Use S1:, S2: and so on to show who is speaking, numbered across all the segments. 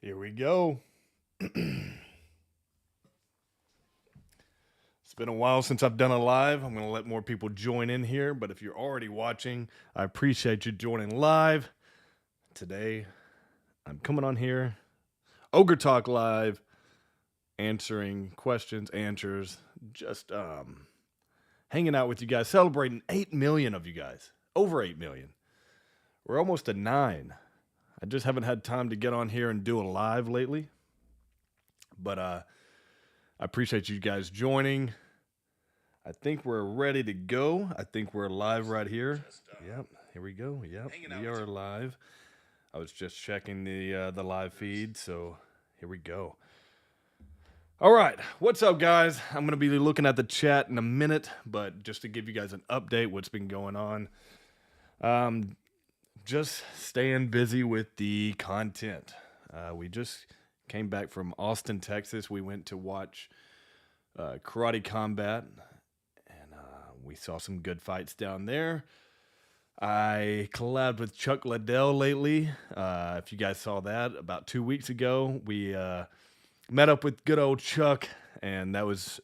S1: Here we go. It's been a while since I've done a live. I'm going to let more people join in here, but if you're already watching, I appreciate you joining live. Today, I'm coming on here, OGRE Talk Live, answering questions, answers, just hanging out with you guys, celebrating 8 million of you guys, over 8 million. We're almost at 9. I just haven't had time to get on here and do a live lately, but I appreciate you guys joining. I think we're ready to go. I think we're live right here. Yep, here we go. Yep, we are live. I was just checking the live feed, so here we go. All right, what's up, guys? I'm going to be looking at the chat in a minute, but just to give you guys an update, what's been going on. Just staying busy with the content. We just came back from Austin, Texas. We went to watch Karate Combat, and we saw some good fights down there. I collabed with Chuck Liddell lately. If you guys saw that, about 2 weeks ago, we met up with good old Chuck, and that was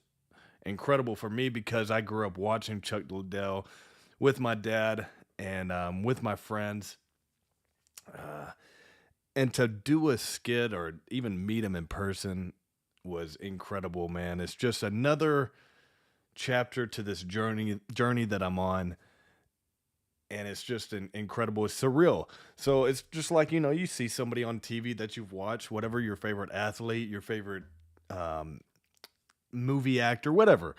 S1: incredible for me because I grew up watching Chuck Liddell with my dad and with my friends. And to do a skit or even meet him in person was incredible, man. It's just another chapter to this journey that I'm on. And it's just incredible. It's surreal. So it's just like, you see somebody on TV that you've watched, whatever your favorite athlete, your favorite movie actor, whatever.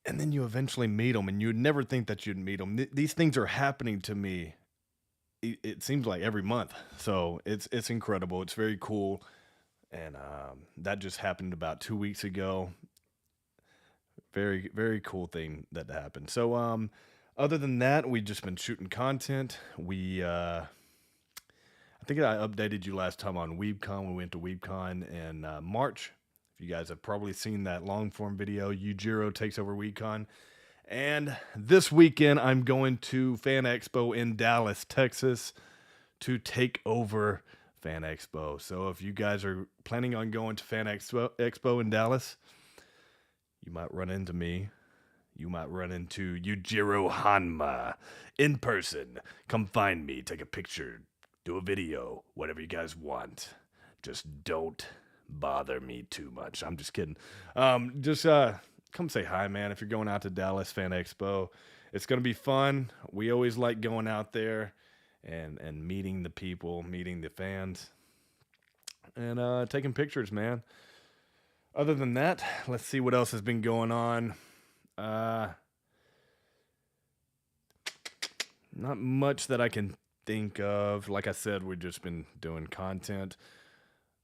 S1: And then you eventually meet them, and you'd never think that you'd meet them. These things are happening to me. It seems like every month. So it's incredible. It's very cool. And that just happened about 2 weeks ago. Very, very cool thing that happened. So other than that, we've just been shooting content. I think I updated you last time on WeebCon. We went to WeebCon in March. If you guys have probably seen that long form video, OGRE takes over WeebCon. And this weekend, I'm going to Fan Expo in Dallas, Texas, to take over Fan Expo. So if you guys are planning on going to Fan Expo in Dallas, you might run into me. You might run into Yujiro Hanma in person. Come find me, take a picture, do a video, whatever you guys want. Just don't bother me too much. I'm just kidding. Come say hi, man, if you're going out to Dallas Fan Expo. It's going to be fun. We always like going out there and meeting the people, meeting the fans, and taking pictures, man. Other than that, let's see what else has been going on. Not much that I can think of. Like I said, we've just been doing content.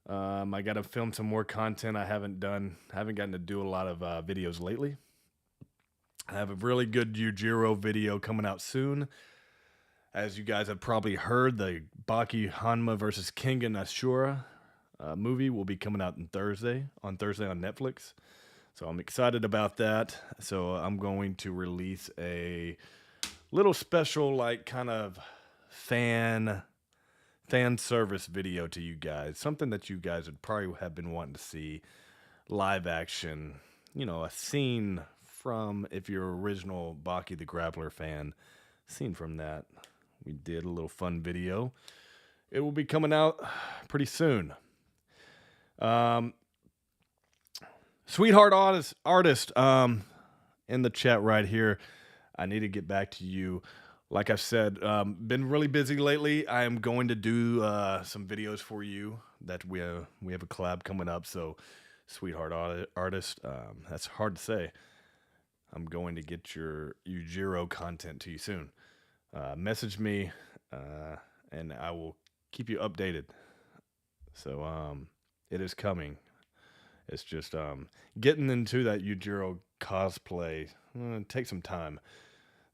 S1: I got to film some more content. I haven't gotten to do a lot of videos lately. I have a really good Yujiro video coming out soon. As you guys have probably heard, the Baki Hanma versus Kengan Ashura movie will be coming out on Thursday on Netflix. So I'm excited about that. So I'm going to release a little special, like, kind of fan service video to you guys. Something that you guys would probably have been wanting to see. Live action. A scene from, if you're original Baki the Grappler fan, scene from that. We did a little fun video. It will be coming out pretty soon. Sweetheart artist in the chat right here. I need to get back to you. Like I've said, been really busy lately. I am going to do some videos for you that we have a collab coming up. So, sweetheart artist, that's hard to say. I'm going to get your Yujiro content to you soon. Message me, and I will keep you updated. So, it is coming. It's just getting into that Yujiro cosplay. Take some time.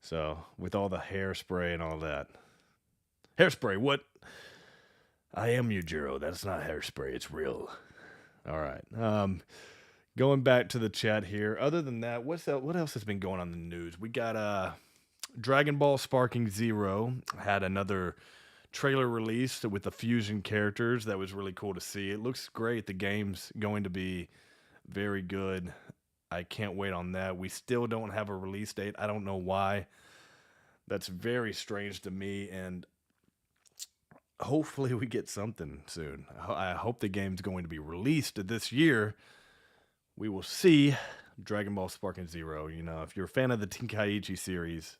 S1: So, with all the hairspray and all that. Hairspray, what? I am Yujiro. That's not hairspray. It's real. All right. Going back to the chat here. Other than that, what else has been going on in the news? We got Dragon Ball Sparking Zero had another trailer released with the fusion characters. That was really cool to see. It looks great. The game's going to be very good. I can't wait on that. We still don't have a release date. I don't know why. That's very strange to me, and hopefully we get something soon. I hope the game's going to be released this year. We will see. Dragon Ball Sparking Zero. If you're a fan of the Tenkaichi series,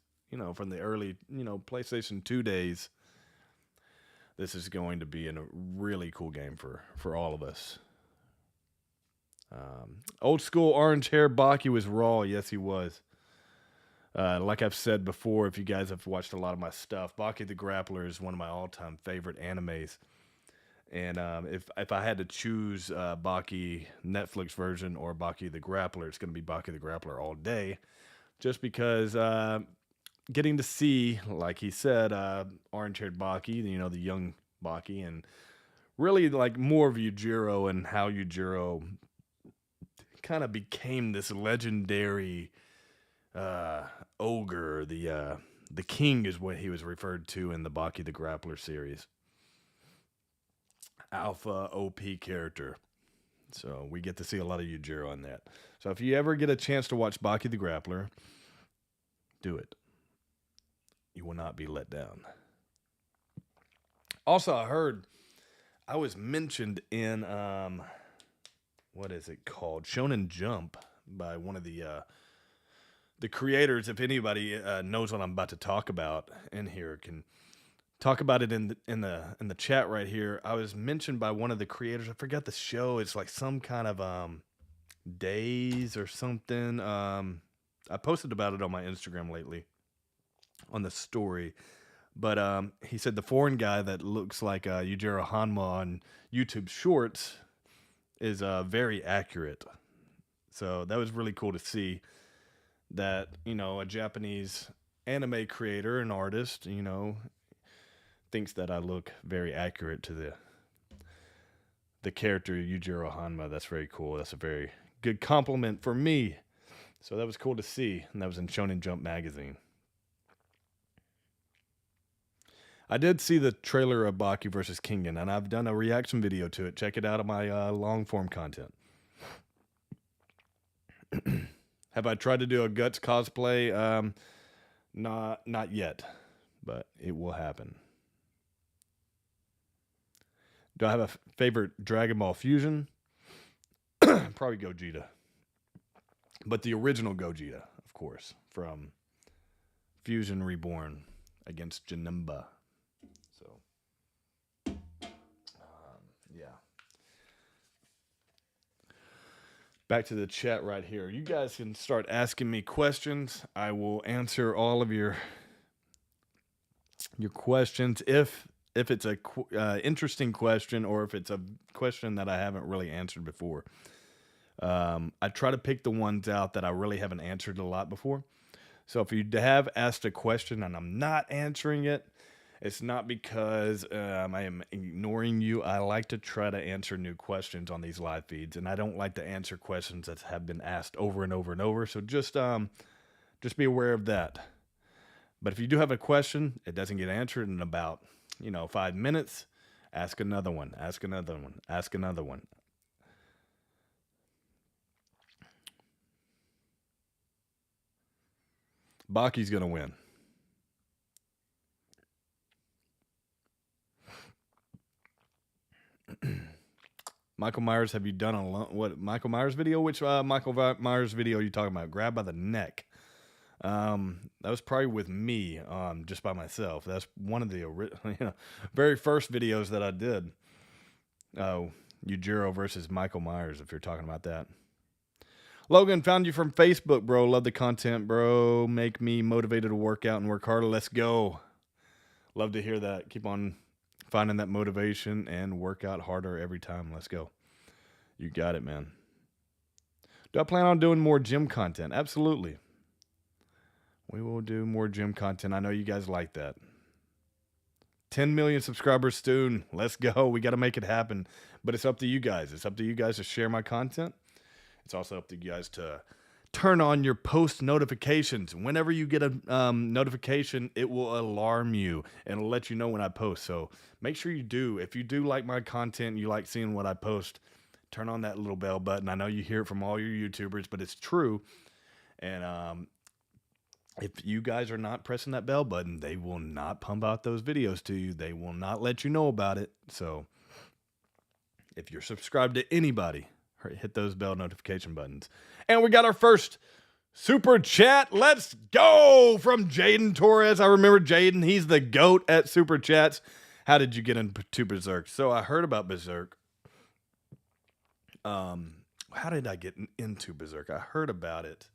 S1: from the early, PlayStation 2 days, this is going to be a really cool game for all of us. Old school orange hair Baki was raw. Yes, he was. Like I've said before, if you guys have watched a lot of my stuff, Baki the Grappler is one of my all-time favorite animes. And if I had to choose Baki Netflix version or Baki the Grappler, it's going to be Baki the Grappler all day. Just because getting to see, like he said, orange-haired Baki, the young Baki, and really like more of Yujiro and how Yujiro kind of became this legendary ogre. The king is what he was referred to in the Baki the Grappler series. Alpha OP character. So we get to see a lot of Yujiro in that. So if you ever get a chance to watch Baki the Grappler, do it. You will not be let down. Also, I was mentioned in what is it called? Shonen Jump by one of the creators. If anybody knows what I'm about to talk about in here, can talk about it in the chat right here. I was mentioned by one of the creators. I forgot the show. It's like some kind of days or something. I posted about it on my Instagram lately on the story. But he said the foreign guy that looks like Yujiro Hanma on YouTube Shorts is very accurate. So that was really cool to see that, a Japanese anime creator and artist, thinks that I look very accurate to the character Yujiro Hanma. That's very cool. That's a very good compliment for me. So that was cool to see, and that was in Shonen Jump magazine. I did see the trailer of Baki vs. Kingen, and I've done a reaction video to it. Check it out on my long-form content. Have I tried to do a Guts cosplay? Not yet, but it will happen. Do I have a favorite Dragon Ball Fusion? Probably Gogeta. But the original Gogeta, of course, from Fusion Reborn against Janemba. So, yeah. Back to the chat right here. You guys can start asking me questions. I will answer all of your questions if it's a interesting question or if it's a question that I haven't really answered before. I try to pick the ones out that I really haven't answered a lot before. So if you have asked a question and I'm not answering it, it's not because I am ignoring you. I like to try to answer new questions on these live feeds, and I don't like to answer questions that have been asked over and over and over. So just be aware of that. But if you do have a question, it doesn't get answered in about 5 minutes. Ask another one. Ask another one. Ask another one. Baki's gonna win. Michael Myers, have you done what Michael Myers video? Which Michael Myers video are you talking about? Grab by the neck. That was probably with me, just by myself. That's one of the very first videos that I did. Yujiro versus Michael Myers, if you're talking about that. Logan, found you from Facebook, bro. Love the content, bro. Make me motivated to work out and work harder. Let's go. Love to hear that. Keep on finding that motivation and work out harder every time. Let's go. You got it, man. Do I plan on doing more gym content? Absolutely. We will do more gym content. I know you guys like that. 10 million subscribers soon. Let's go. We got to make it happen. But it's up to you guys. It's up to you guys to share my content. It's also up to you guys to turn on your post notifications. Whenever you get a notification, it will alarm you and it'll let you know when I post. So make sure you do. If you do like my content, you like seeing what I post, turn on that little bell button. I know you hear it from all your YouTubers, but it's true. And if you guys are not pressing that bell button, they will not pump out those videos to you. They will not let you know about it. So if you're subscribed to anybody, hit those bell notification buttons. And we got our first super chat. Let's go from Jaden Torres. I remember Jaden. He's the GOAT at super chats. How did you get into Berserk? So I heard about Berserk. How did I get into Berserk? I heard about it.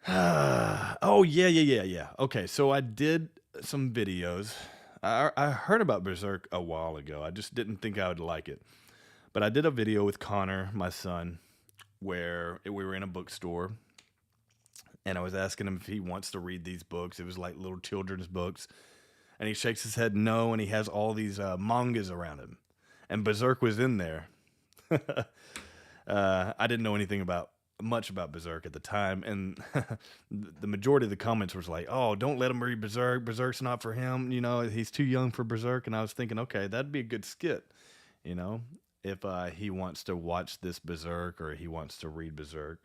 S1: Oh, yeah. Okay, so I did some videos. I heard about Berserk a while ago. I just didn't think I would like it. But I did a video with Connor, my son, where we were in a bookstore. And I was asking him if he wants to read these books. It was like little children's books. And he shakes his head no, and he has all these mangas around him. And Berserk was in there. I didn't know anything much about Berserk at the time, and the majority of the comments was like, "Oh, don't let him read Berserk. Berserk's not for him. You know, he's too young for Berserk." And I was thinking, okay, that'd be a good skit, you know, if he wants to watch this Berserk or he wants to read Berserk.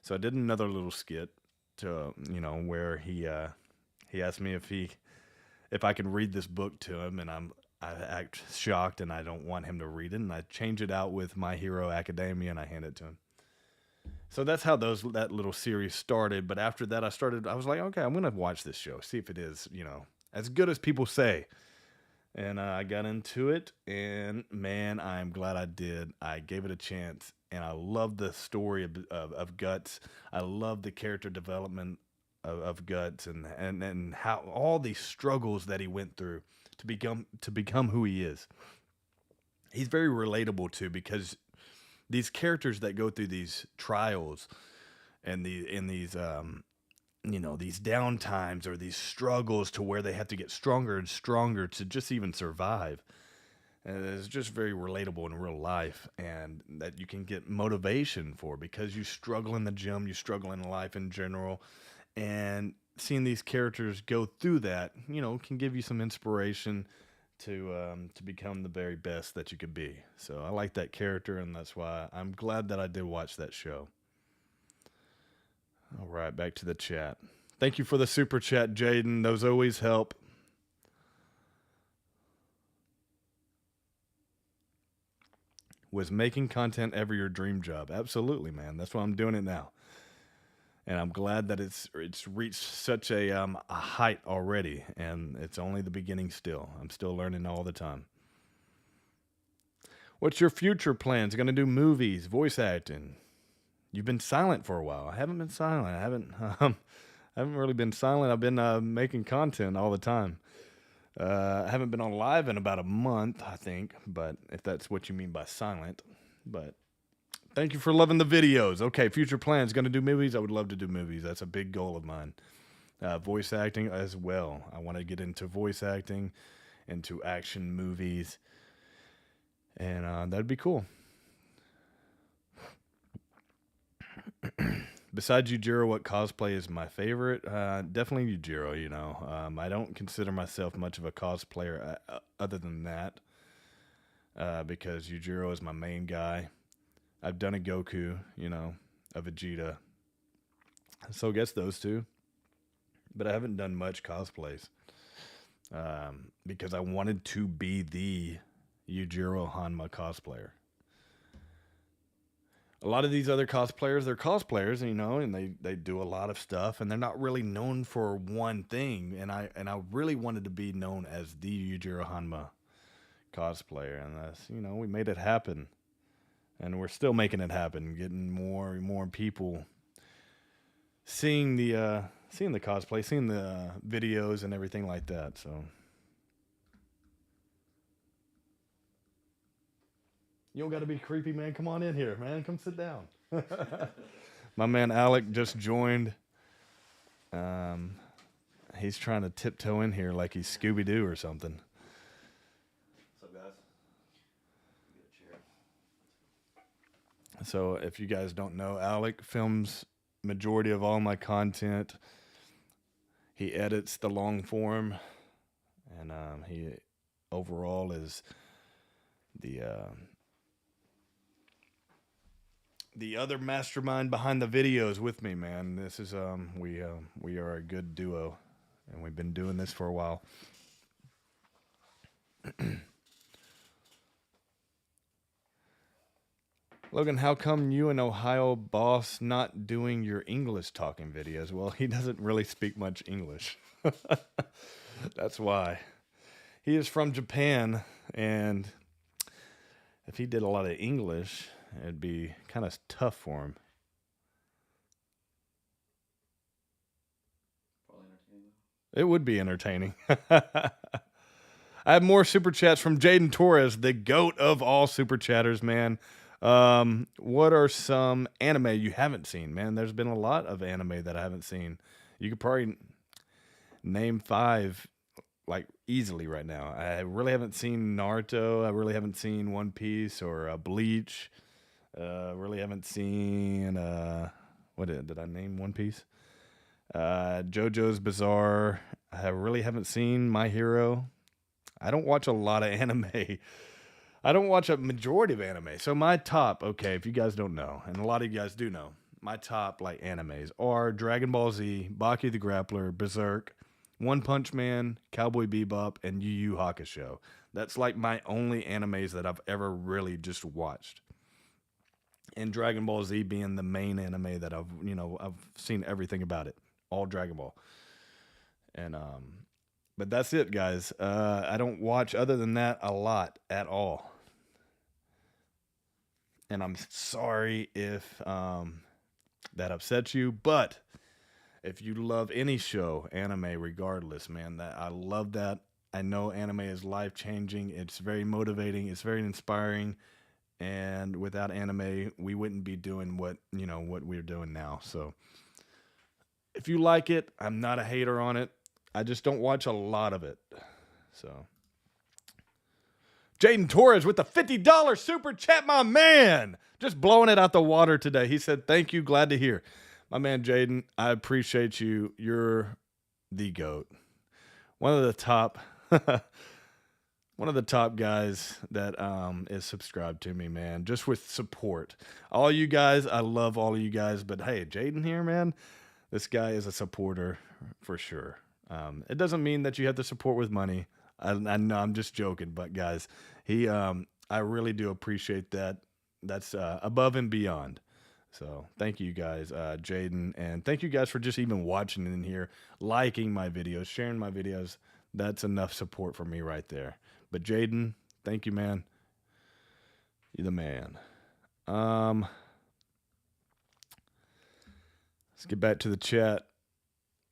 S1: So I did another little skit to, you know, where he asked me if I could read this book to him, and I act shocked and I don't want him to read it, and I change it out with My Hero Academia and I hand it to him. So that's how that little series started. But after that, I was like, okay, I'm going to watch this show, see if it is, you know, as good as people say. And I got into it, and man, I'm glad I did. I gave it a chance, and I love the story of Guts. I love the character development of Guts, and how all these struggles that he went through to become who he is. He's very relatable too, because these characters that go through these trials and these you know, these downtimes or these struggles to where they have to get stronger and stronger to just even survive. And it's just very relatable in real life, and that you can get motivation for, because you struggle in the gym, you struggle in life in general, and seeing these characters go through that, you know, can give you some inspiration to become the very best that you could be. So I like that character, and that's why I'm glad that I did watch that show. All right, back to the chat. Thank you for the super chat, Jaden. Those always help. Was making content ever your dream job? Absolutely, man. That's why I'm doing it now. And I'm glad that it's reached such a height already, and it's only the beginning still. I'm still learning all the time. What's your future plans? Going to do movies, voice acting? You've been silent for a while. I haven't been silent. I haven't really been silent. I've been making content all the time. I haven't been on live in about a month, I think, but if that's what you mean by silent. But thank you for loving the videos. Okay, future plans. Going to do movies? I would love to do movies. That's a big goal of mine. Voice acting as well. I want to get into voice acting, into action movies, and that'd be cool. Besides Ujiro, what cosplay is my favorite? Definitely Ujiro, you know. I don't consider myself much of a cosplayer other than that, because Ujiro is my main guy. I've done a Goku, you know, a Vegeta. So I guess those two. But I haven't done much cosplays, because I wanted to be the Yujiro Hanma cosplayer. A lot of these other cosplayers, they're cosplayers, you know, and they do a lot of stuff, and they're not really known for one thing. And I really wanted to be known as the Yujiro Hanma cosplayer, and that's, you know, we made it happen, and we're still making it happen, getting more and more people seeing the cosplay, seeing the videos and everything like that. So you don't got to be creepy, man. Come on in here, man. Come sit down. My man Alec just joined. He's trying to tiptoe in here like he's Scooby-Doo or something. What's up, guys? So if you guys don't know, Alec films majority of all my content. He edits the long form, and he overall is the uh, the other mastermind behind the videos with me, man. This is we are a good duo, and we've been doing this for a while. Logan, how come you and Ohio boss not doing your English talking videos? Well, he doesn't really speak much English. That's why. He is from Japan, and if he did a lot of English, it'd be kind of tough for him. It would be entertaining. I have more super chats from Jaden Torres, the goat of all super chatters, man. What are some anime you haven't seen, man? There's been a lot of anime that I haven't seen. You could probably name five like easily right now. I really haven't seen Naruto. I really haven't seen One Piece or Bleach. Really haven't seen did I name One Piece? JoJo's Bizarre. I really haven't seen My Hero. I don't watch a lot of anime. I don't watch a majority of anime. So my top, okay, if you guys don't know, and a lot of you guys do know, my top like animes are Dragon Ball Z, Baki the Grappler, Berserk, One Punch Man, Cowboy Bebop, and Yu Yu Hakusho. That's like my only animes that I've ever really just watched. And Dragon Ball Z being the main anime that I've seen everything about it, all Dragon Ball. And but that's it, guys. I don't watch other than that a lot at all. And I'm sorry if that upsets you, but if you love any show, anime, regardless, man, that I love that. I know anime is life changing. It's very motivating. It's very inspiring. And without anime, we wouldn't be doing what we're doing now. So if you like it, I'm not a hater on it. I just don't watch a lot of it. So Jaden Torres with the $50 super chat, my man. Just blowing it out the water today. He said, thank you, glad to hear. My man Jaden, I appreciate you. You're the GOAT. One of the top one of the top guys that is subscribed to me, man. Just with support. All you guys, I love all of you guys, but hey, Jaden here, man, this guy is a supporter for sure. It doesn't mean that you have to support with money. I know I'm just joking, but guys, I really do appreciate that. That's above and beyond. So thank you guys, Jaden, and thank you guys for just even watching in here, liking my videos, sharing my videos. That's enough support for me right there. But Jaden, thank you, man. You're the man. Let's get back to the chat.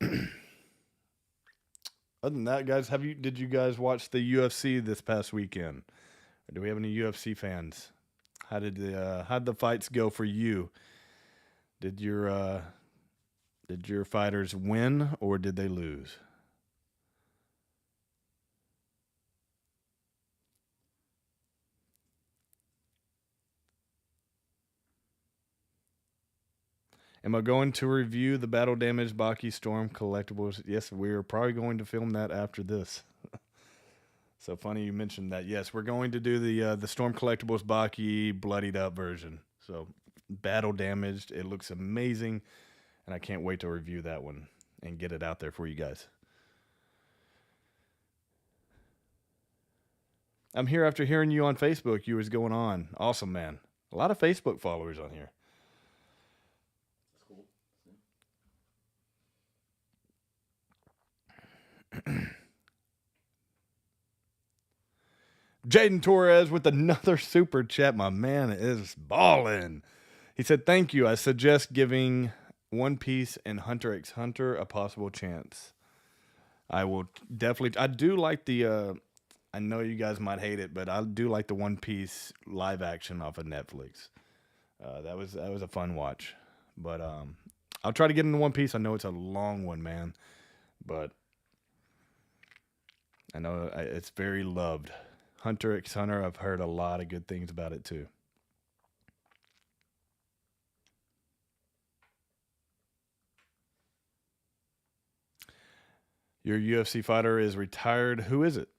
S1: Other than that, guys, did you guys watch the UFC this past weekend? Or do we have any UFC fans? How did the fights go for you? Did your fighters win or did they lose? Am I going to review the battle damaged Baki Storm collectibles? Yes, we're probably going to film that after this. So funny you mentioned that. Yes, we're going to do the Storm collectibles Baki bloodied up version. So battle damaged. It looks amazing, and I can't wait to review that one and get it out there for you guys. I'm here after hearing you on Facebook. You was going on. Awesome, man. A lot of Facebook followers on here. Jaden Torres with another super chat. My man is balling. He said, thank you. I suggest giving One Piece and Hunter x Hunter a possible chance. I will definitely. I do like the. I know you guys might hate it, but I do like the One Piece live action off of Netflix. That was a fun watch. But I'll try to get into One Piece. I know it's a long one, man, but I know it's very loved. Hunter x Hunter, I've heard a lot of good things about it too. Your UFC fighter is retired. Who is it?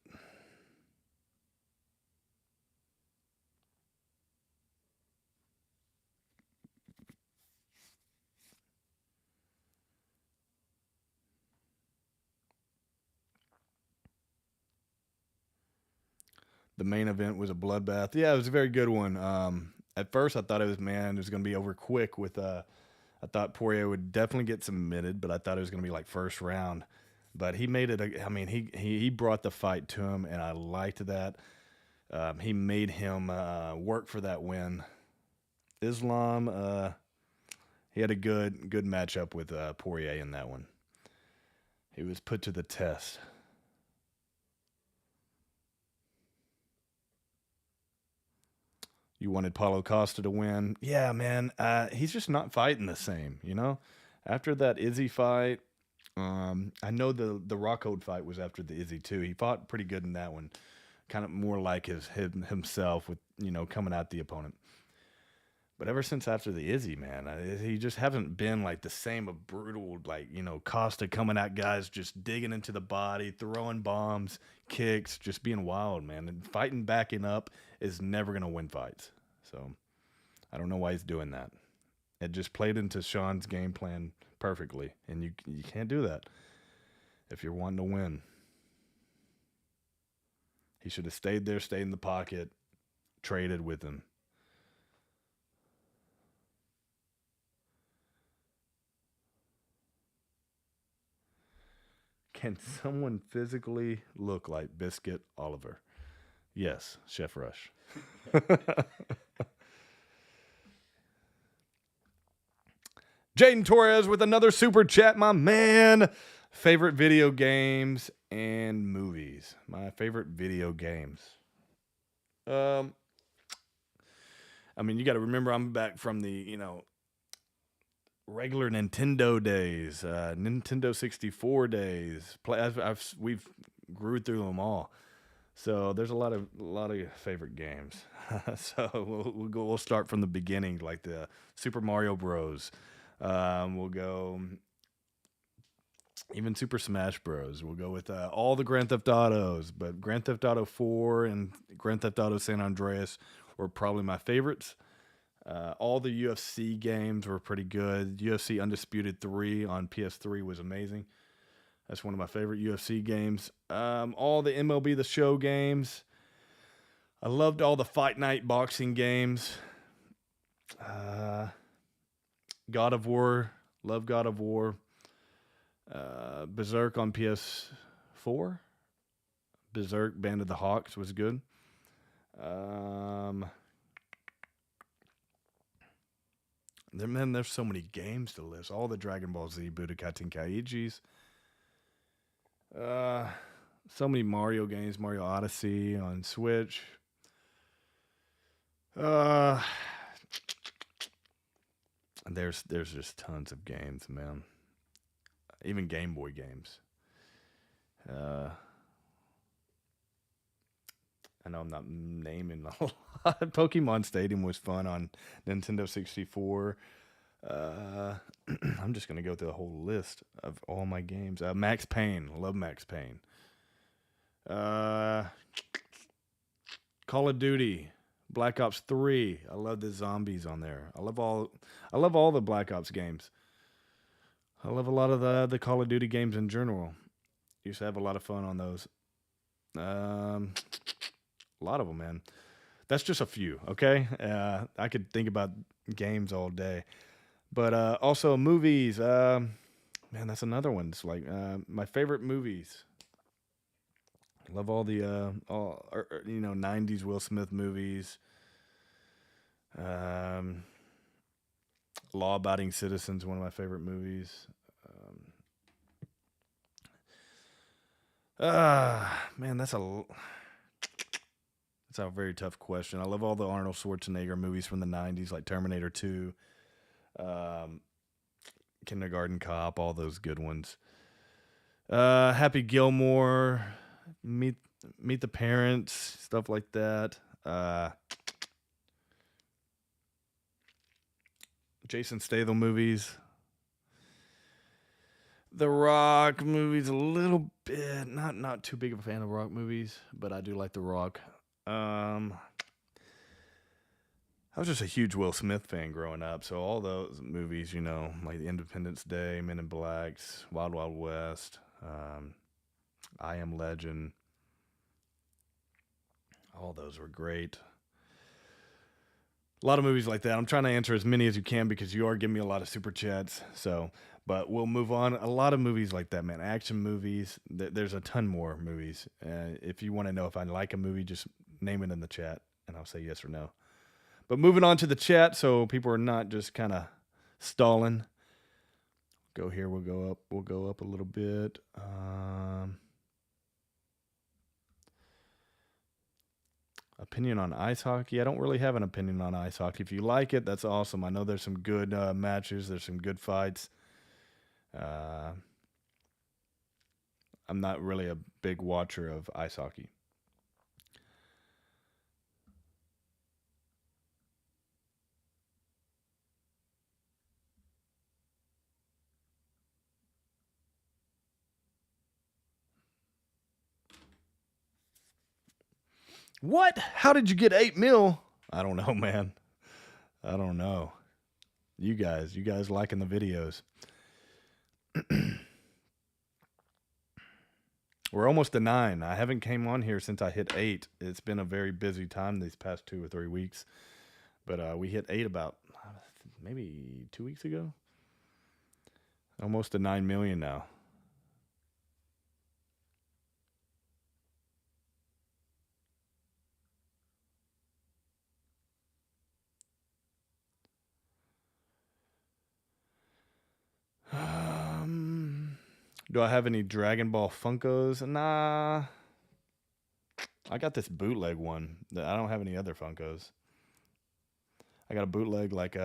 S1: The main event was a bloodbath. Yeah, it was a very good one. At first, I thought it was going to be over quick. I thought Poirier would definitely get submitted, but I thought it was going to be like first round. But he made it. I mean, he brought the fight to him, and I liked that. He made him work for that win. Islam, he had a good matchup with Poirier in that one. He was put to the test. You wanted Paulo Costa to win. Yeah, man. He's just not fighting the same, you know? After that Izzy fight, I know the Rockhold fight was after the Izzy too. He fought pretty good in that one. Kind of more like himself with, coming at the opponent. But ever since after the Izzy, man, he just hasn't been like the same of brutal, like, Costa coming at guys, just digging into the body, throwing bombs, kicks, just being wild, man. And fighting backing up is never going to win fights. So I don't know why he's doing that. It just played into Sean's game plan perfectly. And you can't do that if you're wanting to win. He should have stayed there, stayed in the pocket, traded with him. Can someone physically look like Biscuit Oliver? Yes, Chef Rush. Jaden Torres with another super chat, my man. Favorite video games and movies. My favorite video games. I mean, you got to remember I'm back from the, regular Nintendo days, Nintendo 64 days. We've grew through them all. So there's a lot of favorite games. So we'll start from the beginning, like the Super Mario Bros. We'll go even Super Smash Bros. We'll go with all the Grand Theft Autos, but Grand Theft Auto 4 and Grand Theft Auto San Andreas were probably my favorites. All the UFC games were pretty good. UFC Undisputed 3 on PS3 was amazing. That's one of my favorite UFC games. All the MLB The Show games. I loved all the Fight Night boxing games. God of War. Love God of War. Berserk on PS4. Berserk Band of the Hawks was good. There's so many games to list. All the Dragon Ball Z Budokai Tenkaijis. So many Mario games. Mario Odyssey on Switch. There's just tons of games, man. Even Game Boy games. I know I'm not naming a lot. Pokemon Stadium was fun on Nintendo 64. I'm just going to go through the whole list of all my games. Max Payne. Love Max Payne. Call of Duty. Black Ops 3. I love the zombies on there. I love all the Black Ops games. I love a lot of the Call of Duty games in general. Used to have a lot of fun on those. A lot of them, man. That's just a few, okay? I could think about games all day. But also movies. Man, that's another one. It's like my favorite movies. Love all the 90s Will Smith movies. Law Abiding Citizens, one of my favorite movies. Man, that's a very tough question. I love all the Arnold Schwarzenegger movies from the 90s, like Terminator 2, Kindergarten Cop, all those good ones. Happy Gilmore, Meet the Parents, stuff like that. Jason Statham movies. The Rock movies a little bit. Not too big of a fan of Rock movies, but I do like The Rock. Um, I was just a huge Will Smith fan growing up, so all those movies, like Independence Day, Men in Blacks, Wild Wild West, I Am Legend, all those were great. A lot of movies like that. I'm trying to answer as many as you can because you are giving me a lot of super chats. So, but we'll move on. A lot of movies like that, man. Action movies. There's a ton more movies. If you want to know if I like a movie, just name it in the chat, and I'll say yes or no. But moving on to the chat, so people are not just kind of stalling. Go here. We'll go up. We'll go up a little bit. Opinion on ice hockey. I don't really have an opinion on ice hockey. If you like it, that's awesome. I know there's some good matches. There's some good fights. I'm not really a big watcher of ice hockey. What? How did you get 8 mil? I don't know, man. I don't know. You guys liking the videos. We're almost to 9. I haven't came on here since I hit 8. It's been a very busy time these past 2 or 3 weeks. But we hit 8 about maybe 2 weeks ago. Almost to 9 million now. Do I have any Dragon Ball Funkos? Nah. I got this bootleg one. I don't have any other Funkos. I got a bootleg like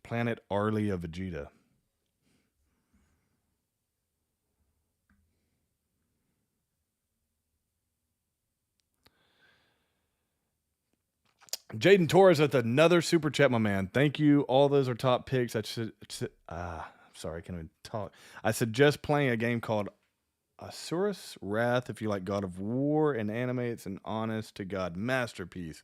S1: Planet Arlie of Vegeta. Jaden Torres with another super chat, my man. Thank you. All those are top picks. Sorry, I can't even talk. I suggest playing a game called Asuras Wrath if you like God of War and anime. It's an honest to God masterpiece.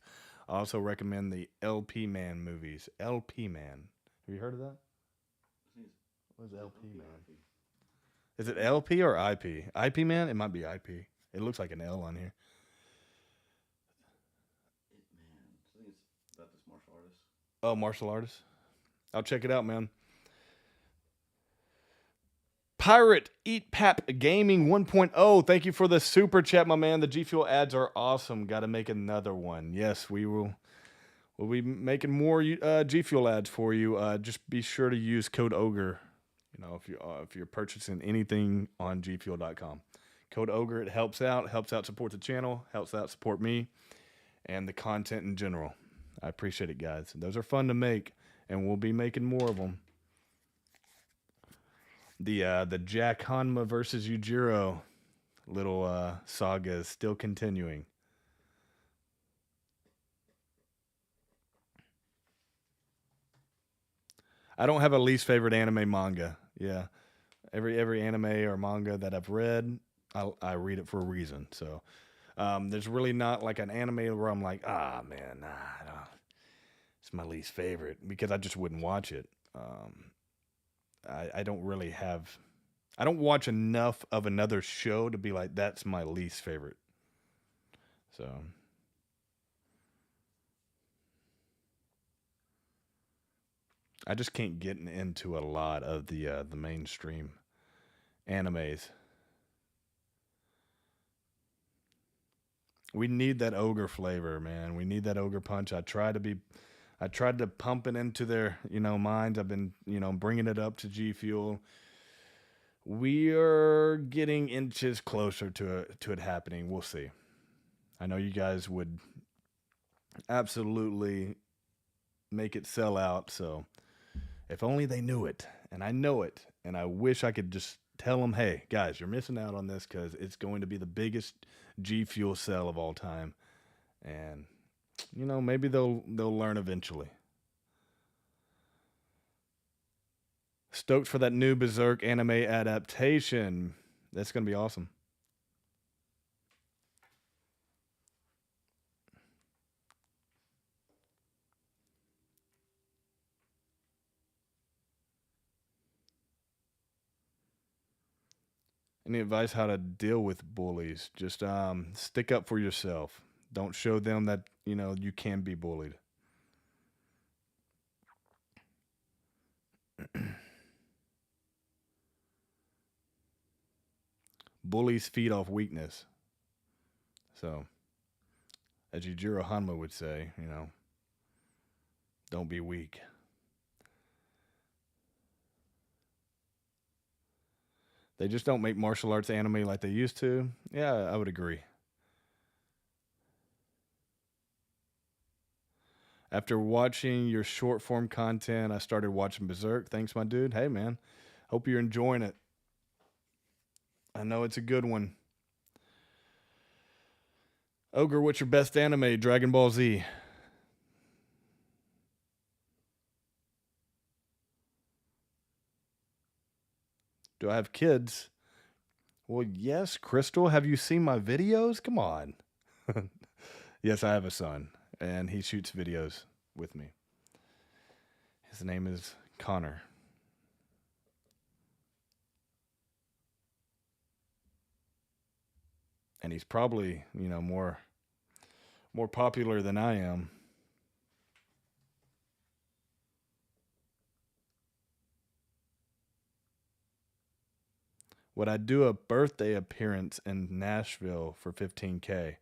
S1: I also recommend the LP Man movies. LP Man. Have you heard of that? What is LP Man? Is it LP or IP? IP Man? It might be IP. It looks like an L on here. Oh, martial artist. I'll check it out, man. Pirate Eat Pap Gaming 1.0. Thank you for the super chat, my man. The G Fuel ads are awesome. Got to make another one. Yes, we will. We'll be making more G Fuel ads for you. Just be sure to use code OGRE. If you're purchasing anything on gfuel.com. Code OGRE. It helps out support the channel, helps out support me, and the content in general. I appreciate it, guys. Those are fun to make, and we'll be making more of them. The Jack Hanma versus Yujiro little saga is still continuing. I don't have a least favorite anime manga. Yeah, every anime or manga that I've read, I read it for a reason. So there's really not like an anime where I'm like, man, nah, it's my least favorite because I just wouldn't watch it. I don't really have. I don't watch enough of another show to be like, that's my least favorite. So. I just can't get into a lot of the mainstream animes. We need that ogre flavor, man. We need that ogre punch. I tried to pump it into their, minds. I've been, bringing it up to G Fuel. We are getting inches closer to it happening. We'll see. I know you guys would absolutely make it sell out. So if only they knew it, and I know it, and I wish I could just tell them, hey, guys, you're missing out on this because it's going to be the biggest G Fuel sale of all time. And, maybe they'll learn eventually. stoked for that new Berserk anime adaptation. That's going to be awesome. Any advice how to deal with bullies? Just stick up for yourself. Don't show them that, you can be bullied. Bullies feed off weakness. So, as Yujiro Hanma would say, don't be weak. They just don't make martial arts anime like they used to. Yeah, I would agree. After watching your short form content, I started watching Berserk. Thanks, my dude. Hey, man. Hope you're enjoying it. I know it's a good one. Ogre, what's your best anime? Dragon Ball Z. Do I have kids? Well, yes, Crystal. Have you seen my videos? Come on. Yes, I have a son, and he shoots videos with me. His name is Connor. And he's probably, more popular than I am. Would I do a birthday appearance in Nashville for 15K?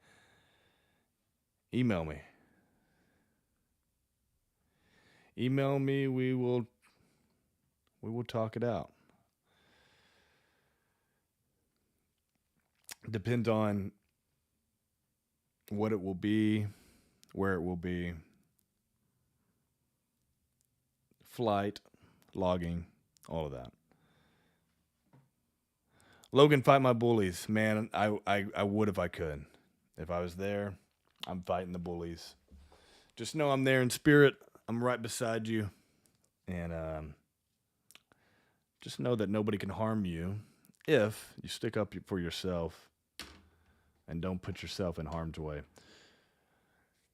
S1: Email me. Email me. We will talk it out. Depends on what it will be, where it will be, flight, logging, all of that. Logan, fight my bullies. Man, I would if I could. If I was there, I'm fighting the bullies. Just know I'm there in spirit. I'm right beside you. And just know that nobody can harm you if you stick up for yourself and don't put yourself in harm's way.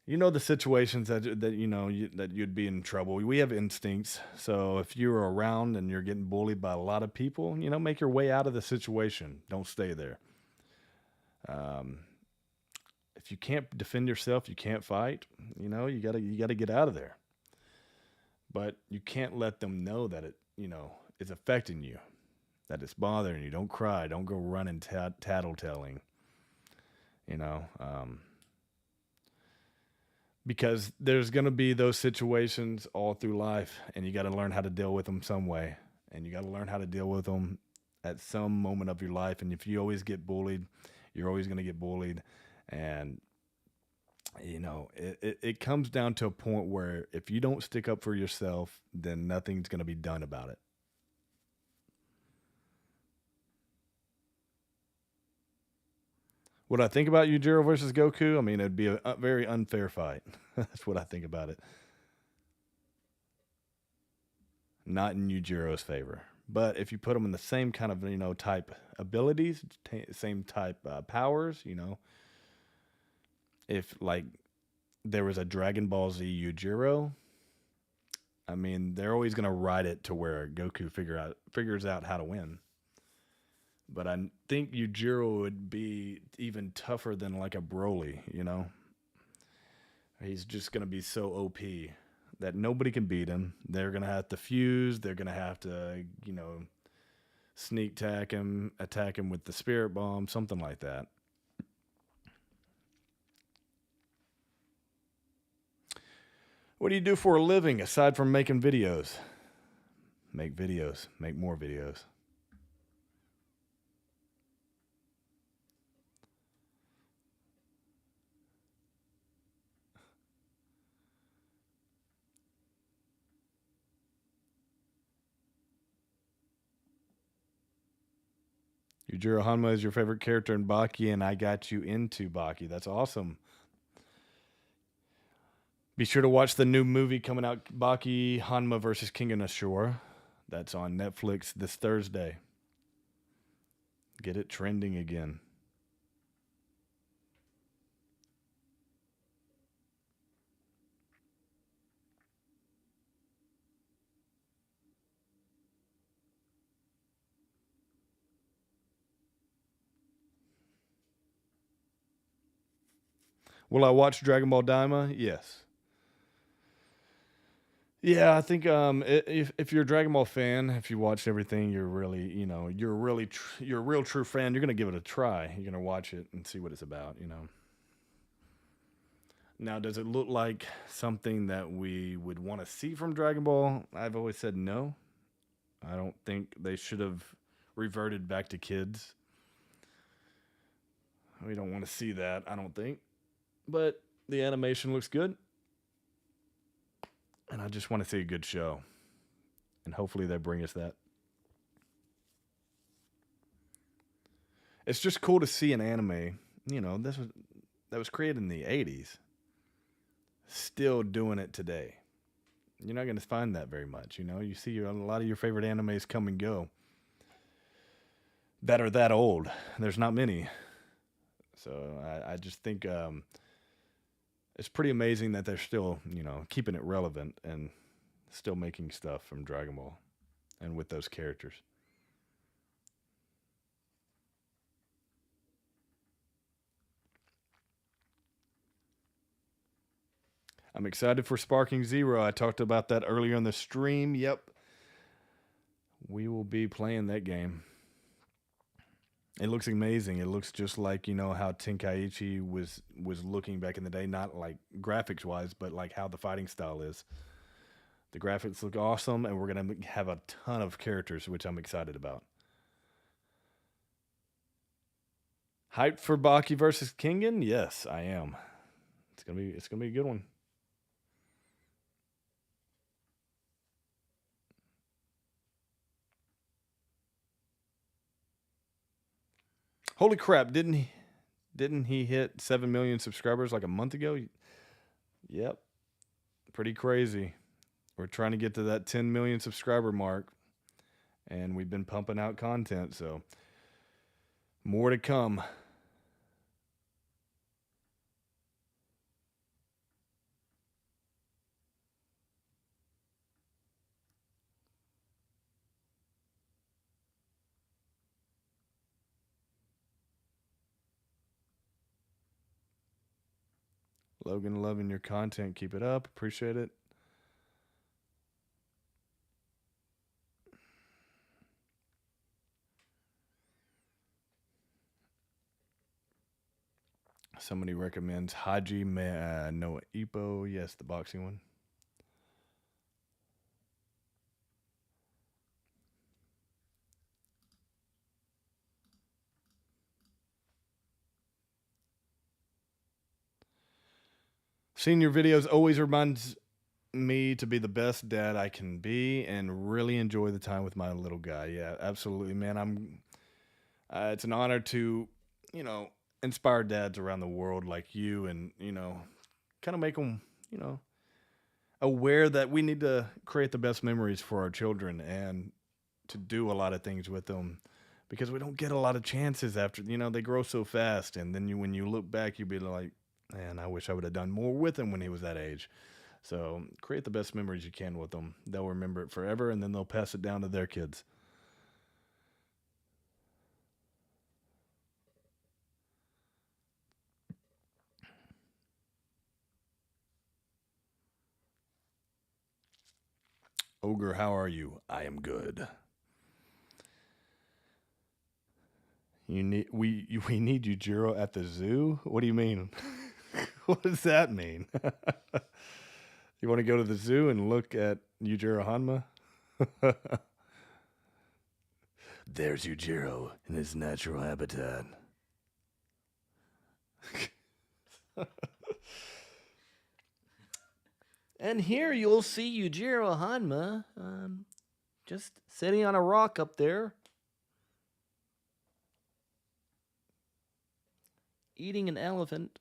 S1: You know the situations that that you'd be in trouble. We have instincts, so if you're around and you're getting bullied by a lot of people, make your way out of the situation. Don't stay there. Um, if you can't defend yourself, you can't fight. You gotta get out of there. But you can't let them know that it is affecting you, that it's bothering you. Don't cry. Don't go running tattletelling. You know. Because there's going to be those situations all through life, and you got to learn how to deal with them some way, and you got to learn how to deal with them at some moment of your life. And if you always get bullied, you're always going to get bullied. And it comes down to a point where if you don't stick up for yourself, then nothing's going to be done about it. What I think about Yujiro versus Goku, I mean, it'd be a very unfair fight. That's what I think about it. Not in Yujiro's favor. But if you put them in the same kind of, type abilities, same type powers, if like there was a Dragon Ball Z Yujiro, I mean, they're always going to ride it to where Goku figures out how to win. But I think Yujiro would be even tougher than like a Broly. He's just going to be so OP that nobody can beat him. They're going to have to fuse. They're going to have to, attack him with the spirit bomb, something like that. What do you do for a living aside from making videos? Make videos. Make more videos. Yujiro Hanma is your favorite character in Baki, and I got you into Baki. That's awesome. Be sure to watch the new movie coming out, Baki Hanma versus King of Nashor. That's on Netflix this Thursday. Get it trending again. Will I watch Dragon Ball Daima? Yes. Yeah, I think if you're a Dragon Ball fan, if you watched everything, you're really, you're a real true fan. You're gonna give it a try. You're gonna watch it and see what it's about. Now, does it look like something that we would want to see from Dragon Ball? I've always said no. I don't think they should have reverted back to kids. We don't want to see that, I don't think. But the animation looks good, and I just want to see a good show. And hopefully they bring us that. It's just cool to see an anime, that was created in the 80s, still doing it today. You're not going to find that very much. You see a lot of your favorite animes come and go that are that old. There's not many. So I just think it's pretty amazing that they're still, keeping it relevant and still making stuff from Dragon Ball and with those characters. I'm excited for Sparking Zero. I talked about that earlier in the stream. Yep. We will be playing that game. It looks amazing. It looks just like, how Tenkaichi was looking back in the day, not like graphics wise, but like how the fighting style is. The graphics look awesome, and we're going to have a ton of characters, which I'm excited about. Hyped for Baki versus Kingen? Yes, I am. It's gonna be a good one. Holy crap! Didn't he hit 7 million subscribers like a month ago? Yep, pretty crazy. We're trying to get to that 10 million subscriber mark, and we've been pumping out content, so more to come. Logan, loving your content. Keep it up. Appreciate it. Somebody recommends Haji Noah Ipo. Yes, the boxing one. Seeing your videos always reminds me to be the best dad I can be and really enjoy the time with my little guy. Yeah, absolutely, man. It's an honor to, you know, inspire dads around the world like you, and kind of make them, you know, aware that we need to create the best memories for our children and to do a lot of things with them because we don't get a lot of chances after, they grow so fast, and then when you look back, you'll be like, man, I wish I would have done more with him when he was that age. So create the best memories you can with them. They'll remember it forever, and then they'll pass it down to their kids. Ogre, how are you? I am good. We need you, Jiro, at the zoo. What do you mean? What does that mean? You want to go to the zoo and look at Yujiro Hanma? There's Yujiro in his natural habitat. And here you'll see Yujiro Hanma just sitting on a rock up there, eating an elephant.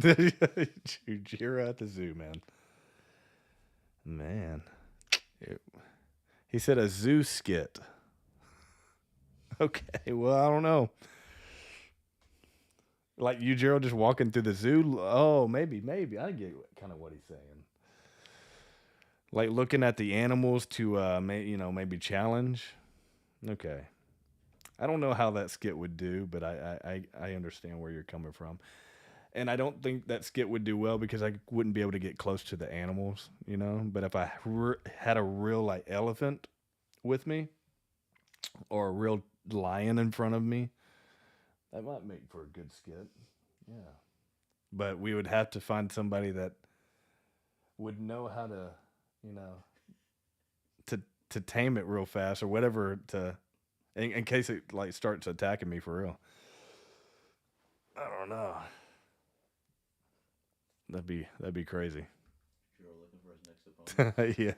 S1: Ujira at the zoo, man. Man. It- he said a zoo skit. Okay, well, I don't know. Like Ujiro just walking through the zoo. Oh, maybe. I get kind of what he's saying. Like looking at the animals to, maybe challenge. Okay. I don't know how that skit would do, but I understand where you're coming from. And I don't think that skit would do well because I wouldn't be able to get close to the animals, you know. But if I had a real like elephant with me or a real lion in front of me, that might make for a good skit. Yeah. But we would have to find somebody that would know how to, you know, to to tame it real fast or whatever to in case it like starts attacking me for real. I don't know. That'd be crazy.
S2: You're looking for his next opponent.
S1: Yeah.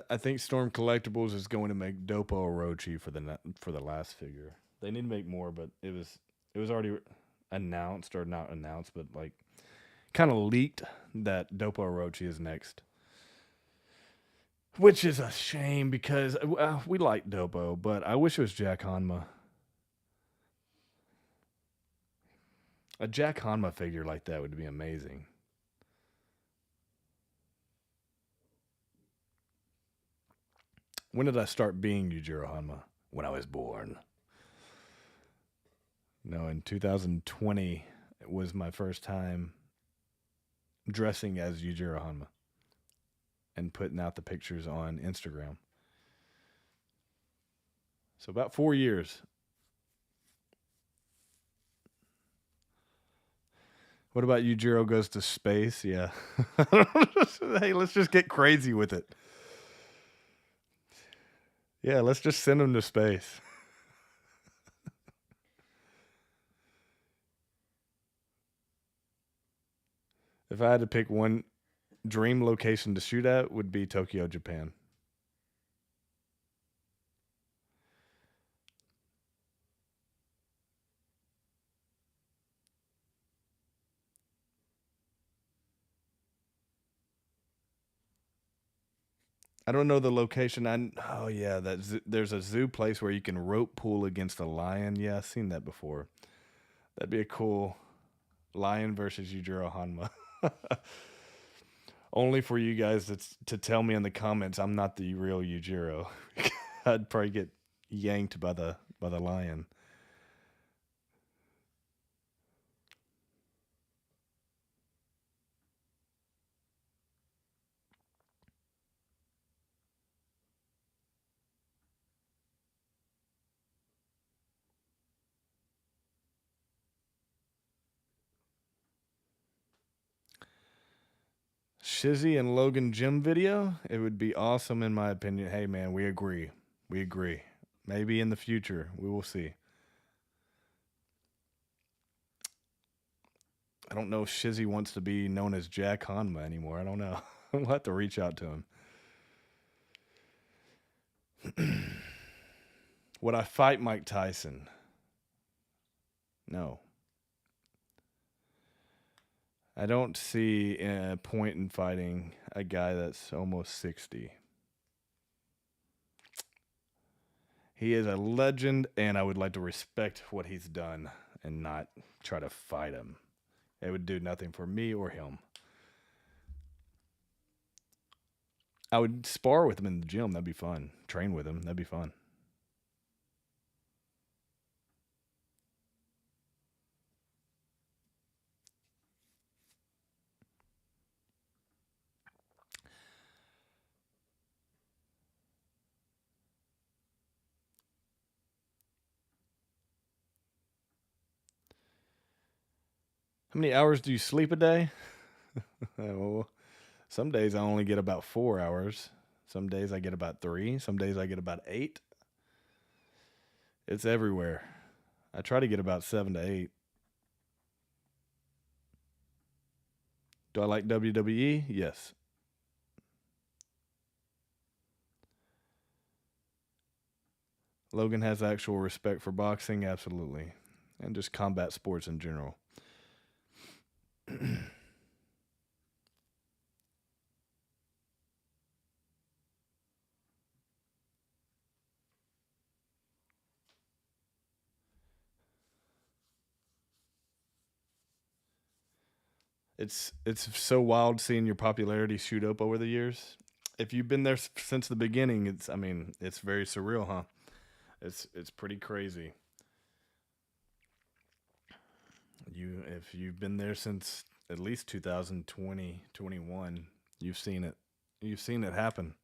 S1: I think Storm Collectibles is going to make Dopo Orochi for the last figure. They need to make more, but it was already announced or not announced, but like kind of leaked that Dopo Orochi is next, which is a shame because we like Dopo, but I wish it was Jack Hanma. A Jack Hanma figure like that would be amazing. When did I start being Yujiro Hanma? When I was born. No, in 2020 it was my first time dressing as Yujiro Hanma and putting out the pictures on Instagram. So about 4 years. What about Yujiro goes to space? Yeah. Hey, let's just get crazy with it. Yeah, let's just send him to space. If I had to pick one dream location to shoot at, would be Tokyo, Japan. I don't know the location. Oh yeah, there's a zoo place where you can rope pool against a lion. Yeah, I've seen that before. That'd be a cool lion versus Yujiro Hanma. Only for you guys to tell me in the comments I'm not the real Yujiro. I'd probably get yanked by the lion. Shizzy and Logan gym video. It would be awesome in my opinion. Hey man, we agree. We agree. Maybe in the future we will see. I don't know if Shizzy wants to be known as Jack Hanma anymore. I don't know. We'll have to reach out to him. Would I fight Mike Tyson? No. I don't see a point in fighting a guy that's almost 60. He is a legend, and I would like to respect what he's done and not try to fight him. It would do nothing for me or him. I would spar with him in the gym. That'd be fun. Train with him. That'd be fun. How many hours do you sleep a day? Well, some days I only get about 4 hours. Some days I get about three. Some days I get about eight. It's everywhere. I try to get about 7 to 8. Do I like WWE? Yes. Logan has actual respect for boxing, absolutely, and just combat sports in general. It's so wild seeing your popularity shoot up over the years. If you've been there since the beginning, it's very surreal, huh? It's pretty crazy. If you've been there since at least 2020, 21, you've seen it. You've seen it happen.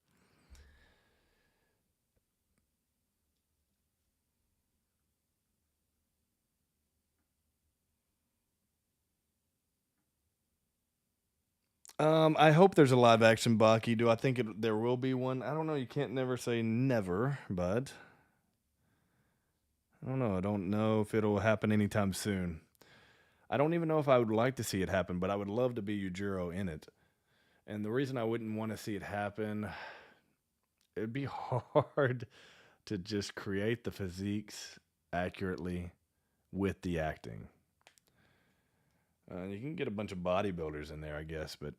S1: I hope there's a live action Baki. Do I think there will be one? I don't know. You can't never say never, but I don't know. I don't know if it'll happen anytime soon. I don't even know if I would like to see it happen, but I would love to be Yujiro in it. And the reason I wouldn't want to see it happen, it'd be hard to just create the physiques accurately with the acting. You can get a bunch of bodybuilders in there, I guess, but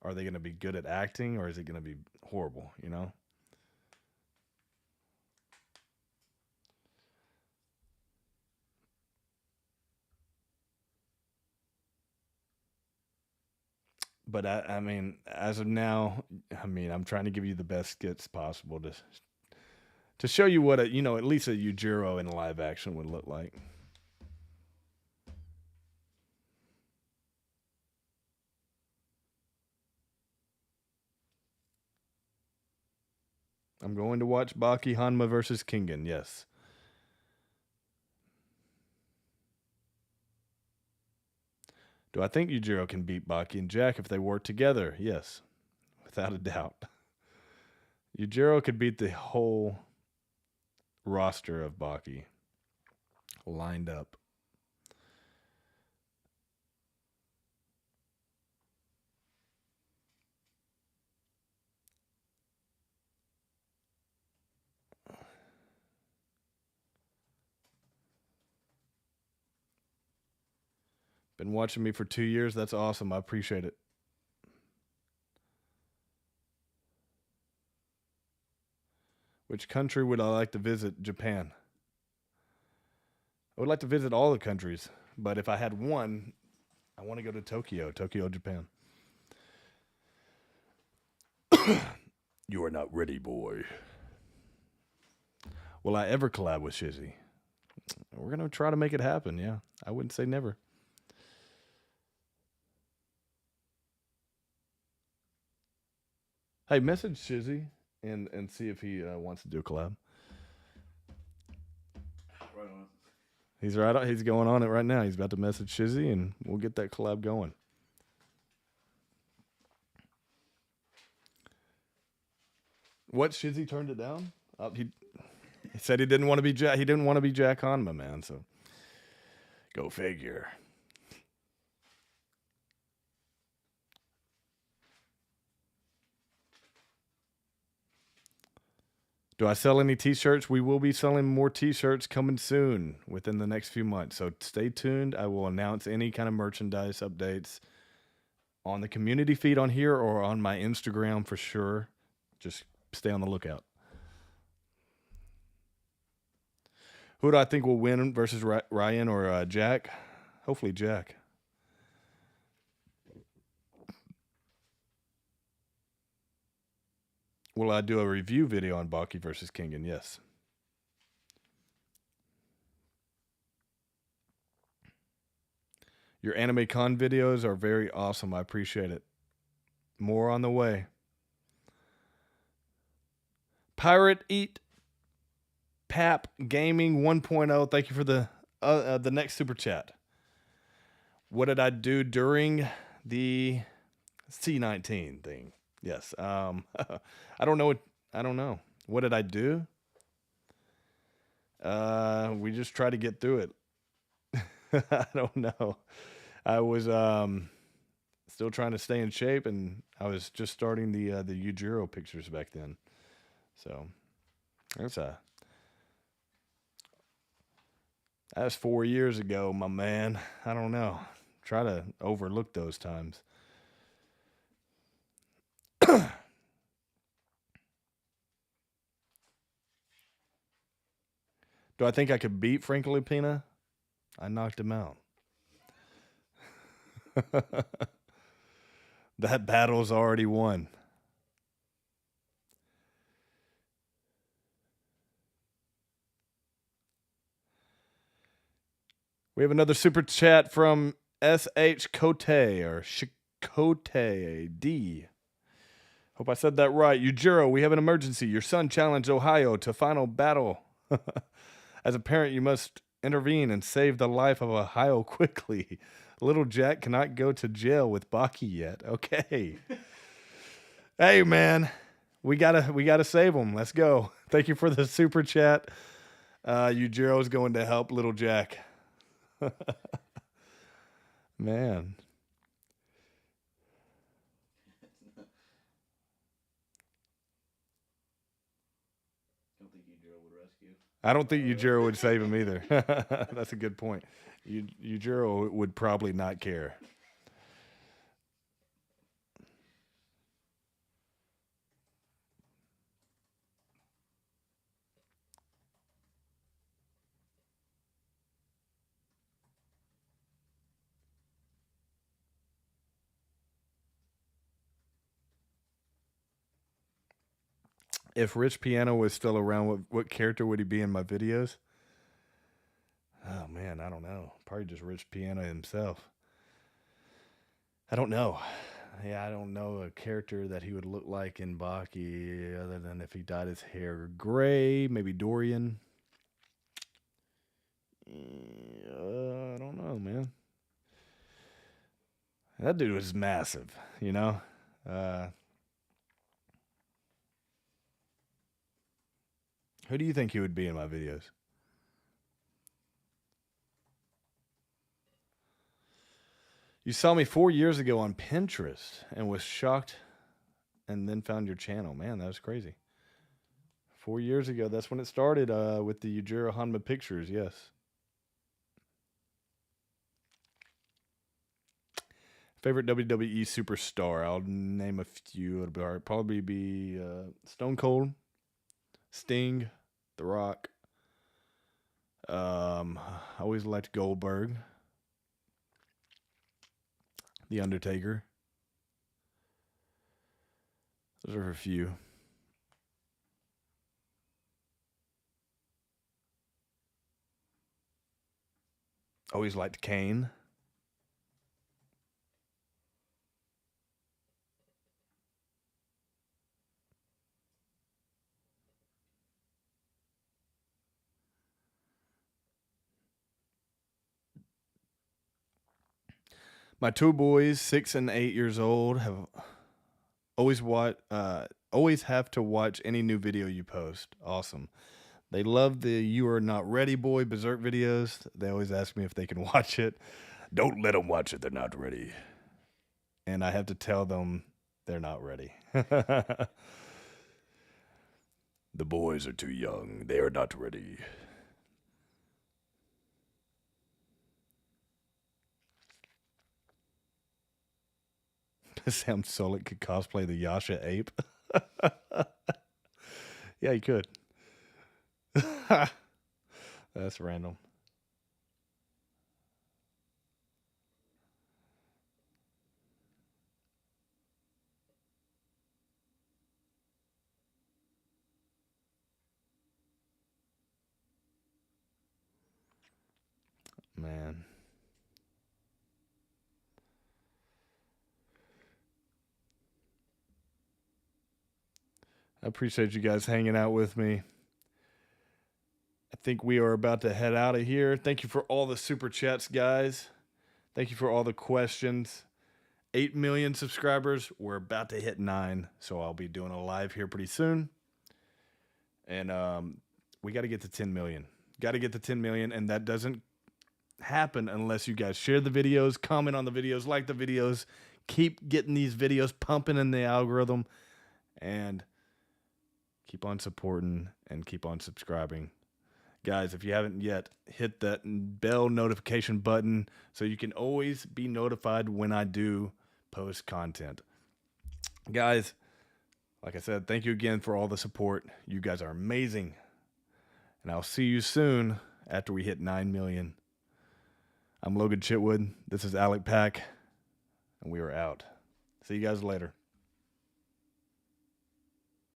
S1: are they going to be good at acting or is it going to be horrible, you know? But I mean, as of now, I'm trying to give you the best skits possible to show you what at least a Yujiro in live action would look like. I'm going to watch Baki Hanma versus Kingen. Yes. Do I think Yujiro can beat Baki and Jack if they work together? Yes, without a doubt. Yujiro could beat the whole roster of Baki lined up. Been watching me for 2 years. That's awesome. I appreciate it. Which country would I like to visit? Japan. I would like to visit all the countries, but if I had one, I want to go to Tokyo, Japan. You are not ready, boy. Will I ever collab with Shizzy? We're going to try to make it happen, yeah. I wouldn't say never. Hey, message Shizzy and see if he wants to do a collab.
S2: Right on.
S1: He's right. He's going on it right now. He's about to message Shizzy, and we'll get that collab going. What Shizzy turned it down? He said he didn't want to be Jack. He didn't want to be Jack Hanma, man. So go figure. Do I sell any t-shirts? We will be selling more t-shirts coming soon within the next few months. So stay tuned. I will announce any kind of merchandise updates on the community feed on here or on my Instagram for sure. Just stay on the lookout. Who do I think will win versus Ryan or Jack? Hopefully Jack. Will I do a review video on Baki versus Kingen? Yes. Your anime con videos are very awesome. I appreciate it. More on the way. Pirate Eat Pap Gaming 1.0. Thank you for the next super chat. What did I do during the C19 thing? Yes. I don't know. I don't know. What did I do? We just try to get through it. I don't know. I was still trying to stay in shape, and I was just starting the Yujiro pictures back then. So that's That's 4 years ago, my man. I don't know. Try to overlook those times. Do I think I could beat Frank Lupina? I knocked him out. That battle's already won. We have another super chat from S.H. Cote or Chicote D. Hope I said that right. Ujiro, we have an emergency. Your son challenged Ohio to final battle. As a parent, you must intervene and save the life of Ohio quickly. Little Jack cannot go to jail with Baki yet. Okay. Hey, man. We gotta save him. Let's go. Thank you for the super chat. Yujiro's going to help Little Jack. Man.
S2: Don't think Yujiro would rescue.
S1: I don't think Yujiro would save him either. That's a good point. Yujiro would probably not care. If Rich Piano was still around, what character would he be in my videos? Oh, man, I don't know. Probably just Rich Piano himself. I don't know. Yeah, I don't know a character that he would look like in Baki other than if he dyed his hair gray, maybe Dorian. I don't know, man. That dude was massive, you know? Who do you think he would be in my videos? You saw me 4 years ago on Pinterest and was shocked and then found your channel. Man, that was crazy. 4 years ago, that's when it started with the Yujiro Hanma pictures, yes. Favorite WWE superstar? I'll name a few. It'll probably be Stone Cold, Sting, The Rock. I always liked Goldberg, The Undertaker. Those are a few. Always liked Kane. My two boys, 6 and 8 years old, have always have to watch any new video you post. Awesome. They love the You Are Not Ready Boy Berserk videos. They always ask me if they can watch it. Don't let them watch it. They're not ready. And I have to tell them they're not ready. The boys are too young. They are not ready. Sam Solik could cosplay the Yasha ape. Yeah, he could. That's random. Man. I appreciate you guys hanging out with me. I think we are about to head out of here. Thank you for all the super chats, guys. Thank you for all the questions. 8 million subscribers. We're about to hit 9, so I'll be doing a live here pretty soon. And we got to get to 10 million. Got to get to 10 million, and that doesn't happen unless you guys share the videos, comment on the videos, like the videos, keep getting these videos pumping in the algorithm, and keep on supporting and keep on subscribing. Guys, if you haven't yet, hit that bell notification button so you can always be notified when I do post content. Guys, like I said, thank you again for all the support. You guys are amazing. And I'll see you soon after we hit 9 million. I'm Logan Chitwood. This is Alec Pack, and we are out. See you guys later.